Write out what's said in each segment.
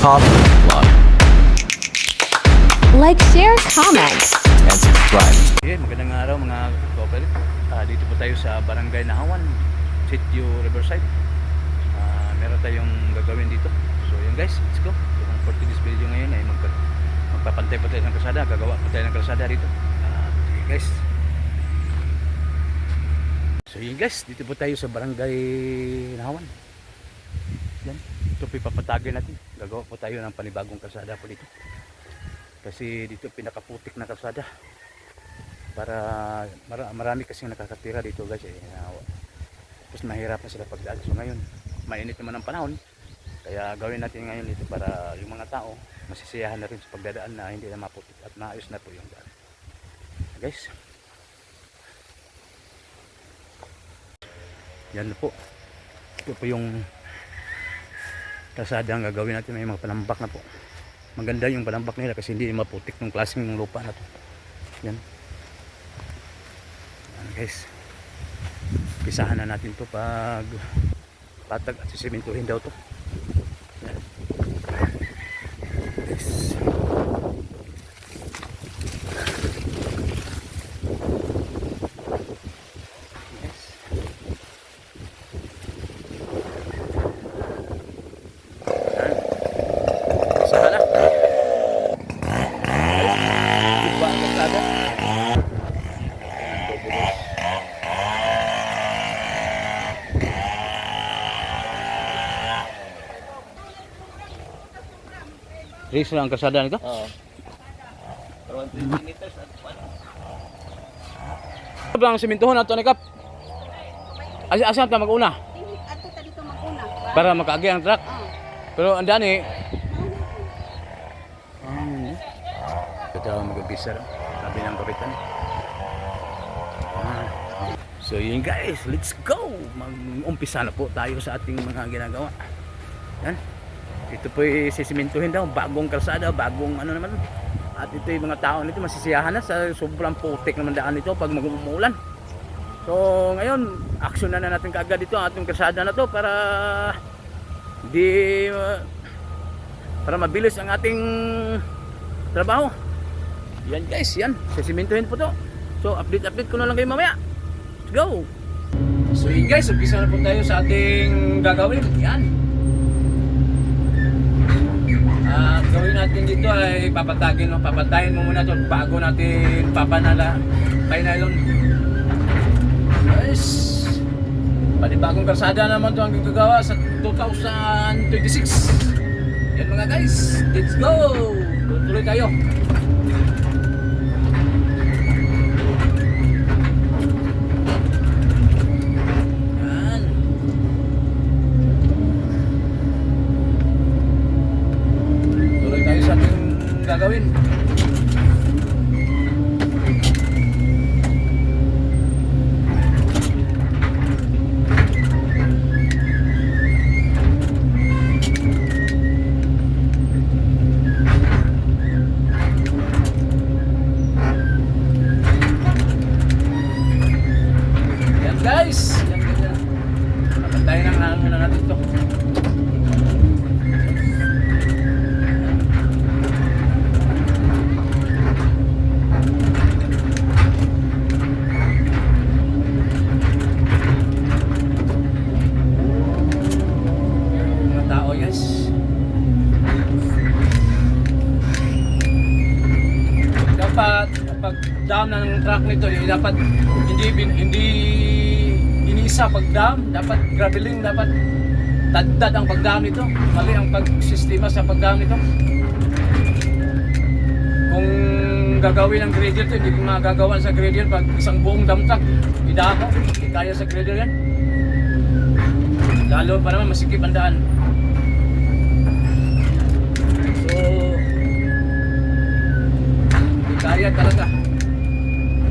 Top Vlog. Like, share, comment. And subscribe. Okay, magandang araw mga kapalit. Dito po tayo sa Barangay Nahawan, Sitio Riverside. Meron tayong gagawin dito. So yun guys, let's go. So, for today's video ngayon ay magpapantay pa tayo ng kalsada. Gagawa pa tayo ng kalsada dito. Okay guys. So yun guys, dito po tayo sa Barangay Nahawan. Yan. Ito po ipapatagin natin. Gagawa po tayo ng panibagong kalsada po dito. Kasi dito pinakaputik na kalsada. Para marami kasing nakakatira dito guys. Tapos mahirapan sila pagdaan. So ngayon, mainit naman ang panahon. Kaya gawin natin ngayon dito para yung mga tao masisiyahan na rin sa pagdadaan na hindi na maputik at maayos na po yung daan. Guys. Yan po. Ito po yung kalsada ang gagawin natin. May mga panambak na po. Maganda yung panambak nila kasi hindi maputik ng klaseng lupa na to. Yan. Yan guys. Pisahan na natin to pag patag at sisimentuhin daw to. Yan. Guys. Race lang ang kalsada nito? Oo. 20 meters at ano? Ang simintuhon nato ni Kap. Asa ta mag-una? Ato ta dito mag-una. Para makaagi ang truck. Pero andan eh. Ito ang mag-ubisa. Sabi ng kapitan. So yun guys, let's go! Mag-umpisa na po tayo sa ating mga ginagawa. Yan. Ito po sisimentuhin daw, bagong kalsada, bagong ano naman. At ito yung mga tao nito masisiyahan na sa sobrang putik naman daan nito pag mag-umuulan. So ngayon, action na natin kaagad dito ang ating kalsada na to para mabilis ang ating trabaho. Yan guys, yan, sisimentuhin po to. So update ko na lang kayo mamaya. Let's go! So yun guys, umpisa na po tayo sa ating gagawin. Yan. Gawin natin dito ay papatayin mo muna ito bago natin painalon. Guys, panibagong kalsada naman ito ang gagawa sa 2026. Yan mga guys, let's go! Tuloy tayo. Gagawin. Yan guys, yan ganyan. Papantayin ang hangin muna natin ito. Pag dam na ng truck nito, dapat hindi inisa pag dam, dapat graveling, dapat tadtad ang pagdam nito. Mali ang pagsistema sa pagdam nito. Kung gagawin ang grader to, hindi ko magagawa sa grader pag isang buong dam truck idako, hindi kaya sa grader yan. Lalo pa naman masikip ang daan. So kaya talaga.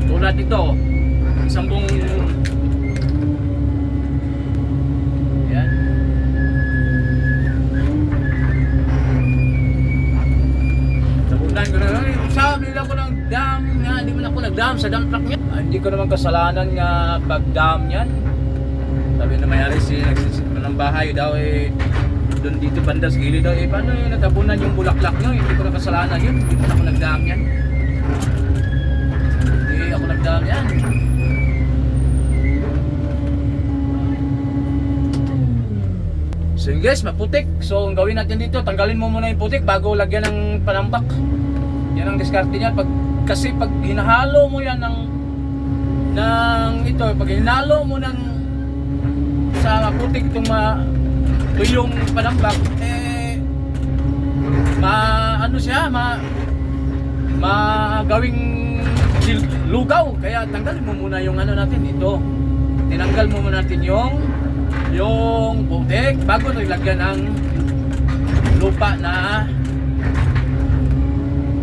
Tulad nito, isang buong yan. Sabunan ko na lang. Sabi lang ko ng dam nga, hindi man ako nag-dam sa dump truck niya. Hindi ko naman kasalanan nga pag-dam yan. Sabi na may-ari nagsisit ng bahay daw doon dito banda sa gilid daw. Eh paano yung natabunan yung bulaklak nyo? Hindi ko na kasalanan yun. Hindi mo na ako nagdaang yan. Hindi ako nagdaang yan. So yun guys, maputik. So ang gawin natin dito, tanggalin mo muna yung putik bago lagyan ng panambak. Yan ang diskarte niya. Kasi pag hinahalo mo yan ng ito, pag hinalo mo ng sa putik itong tuyong panambak, eh ano siya, gawing lugaw. Kaya tanggalin mo muna yung ano natin ito. Tinanggal mo muna natin yung putik bago nilagyan ng lupa na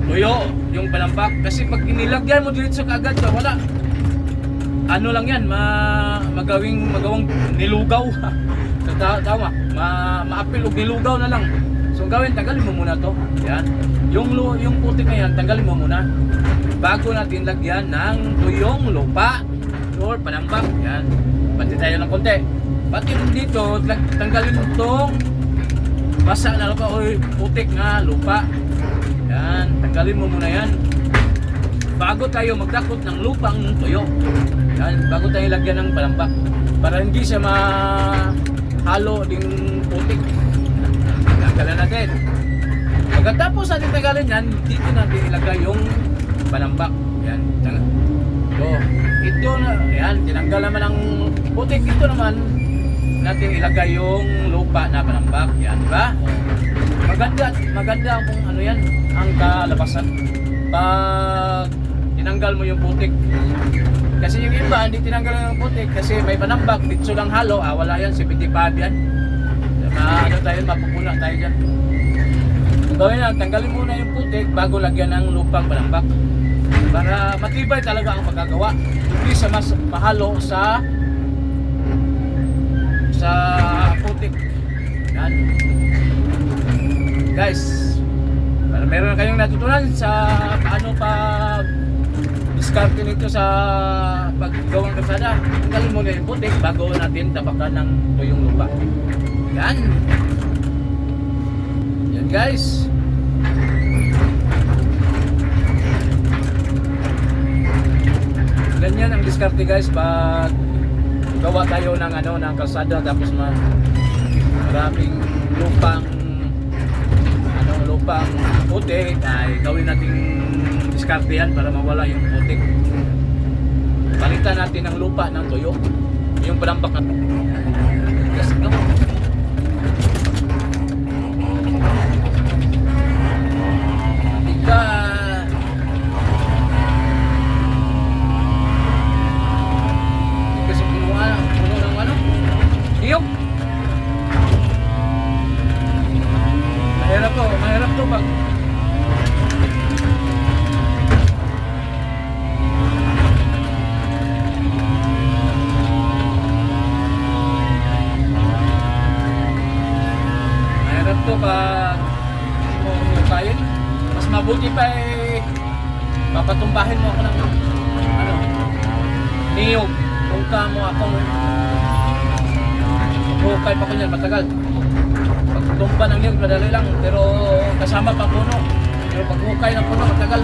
tuyo, yung panambak. Kasi pag inilagyan mo dito kaagad, wala. Ano lang yan, magawang nilugaw. Tama, maapil o nilugaw na lang. So gawin, tanggalin mo muna to. Yan. Yung putik na yan, tanggalin mo muna bago natin lagyan ng tuyong lupa or panambak. Yan. Pati tayo ng konti. Pati dito, tanggalin mo itong basa na lupa o putik na lupa. Yan, tanggalin mo muna yan bago tayo magdakot ng lupang tuyo. Yan, bago tayo lagyan ng panambak para hindi siya mahalo ding putik. Tanggalan natin. Pagkatapos natin tanggalin yan, dito natin ilagay yung panambak. Yan, so ito na, yan, tinanggal naman ang putik. Ito naman natin ilagay yung lupa na panambak. Yan, diba? Maganda ang kung ano yan, ang kalabasan pag tinanggal mo yung putik. Kasi yung iba hindi tinanggal yung putik kasi may panambak, dito lang halo, wala yan, 75 yan. Ano tayo, mapupuna tayo dyan. Ang gawin na, tanggalin muna yung putik bago lagyan ng lupang panambak para matibay talaga ang pagkagawa. Hindi sa mas mahalo sa putik. Yan. Guys, para meron na kayong natutunan sa paano pag diskarte nito sa paggawang kalsada. Tanggalin mo na yung putik bago natin tapakan ng tuyong lupa. Yan. Yan guys. Ganyan ang diskarte guys pag gawa tayo ng ng kalsada tapos maraming lupang putik ay gawin nating diskarte yan para mawala yung putik. Palitan natin ng lupa ng tuyo, yung panambak na to. Let's go. Kasi puno ng iyok. Mahirap to pag kain. Mas mabuti pa papatumbahin mo ako ng niyog. Kung mo akong hukay pa ko niyan matagal. Pagtumba ng niyog madali lang pero kasama pa puno. Pero pag hukay ng puno matagal.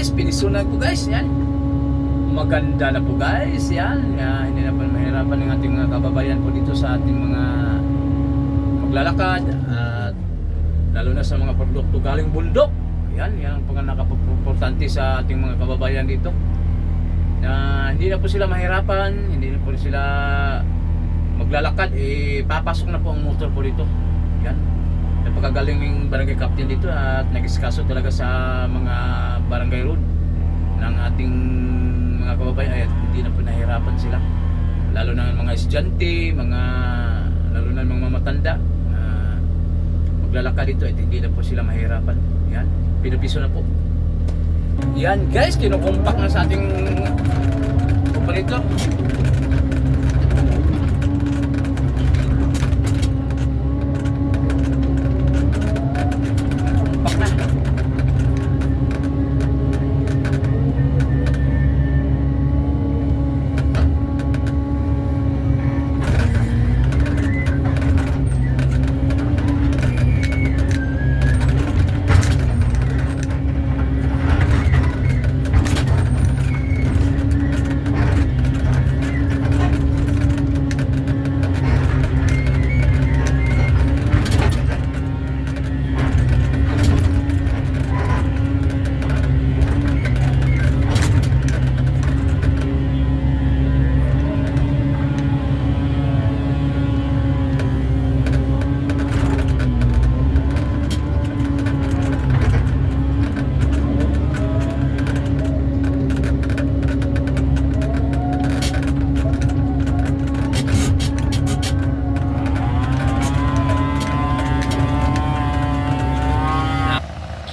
guys, pinisunan ko guys, yan. Maganda na po guys, yan. Hindi na pa mahirapan ng ating mga kababayan po dito sa ating mga maglalakad at lalo na sa mga produkto galing bundok. Yan ang pinaka-importante sa ating mga kababayan dito. Na hindi na po sila mahirapan, hindi na po sila maglalakad, papasok na po ang motor po dito. Yan. Napakagaling yung barangay captain dito at nag-iskaso talaga sa mga barangay road ng ating mga kababayan ay hindi na po nahirapan sila. Lalo na mga estudyante, lalo na mga matanda maglalakad dito at hindi na po sila mahirapan. Yan, pinupiso na po. Yan guys, kinukumpak na sa ating operator. Kumpak na.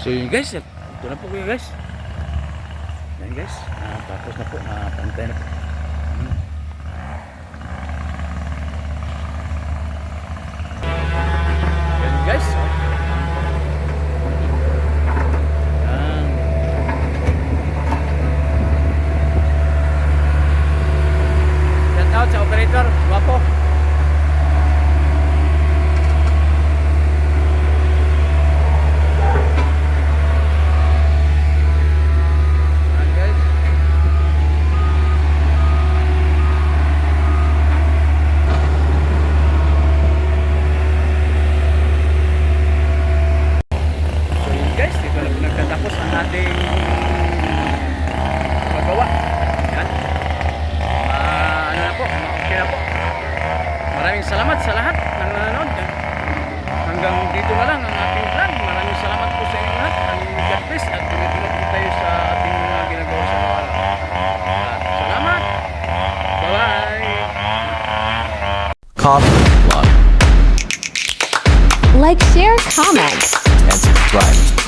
So yun guys, ito na po yun guys. Yan guys, tapos na po, pantay na po. Yan guys. Yan. Shout out sa operator, guwapo. Maraming salamat sa lahat ng nanonood. Hanggang dito na lang ang ating vlog. Maraming salamat po sa inyo lahat. And God bless at tunod po tayo sa ating mga ginagawa sa mga salamat. Bye-bye. Coffee Vlog Like, share, comment. and subscribe.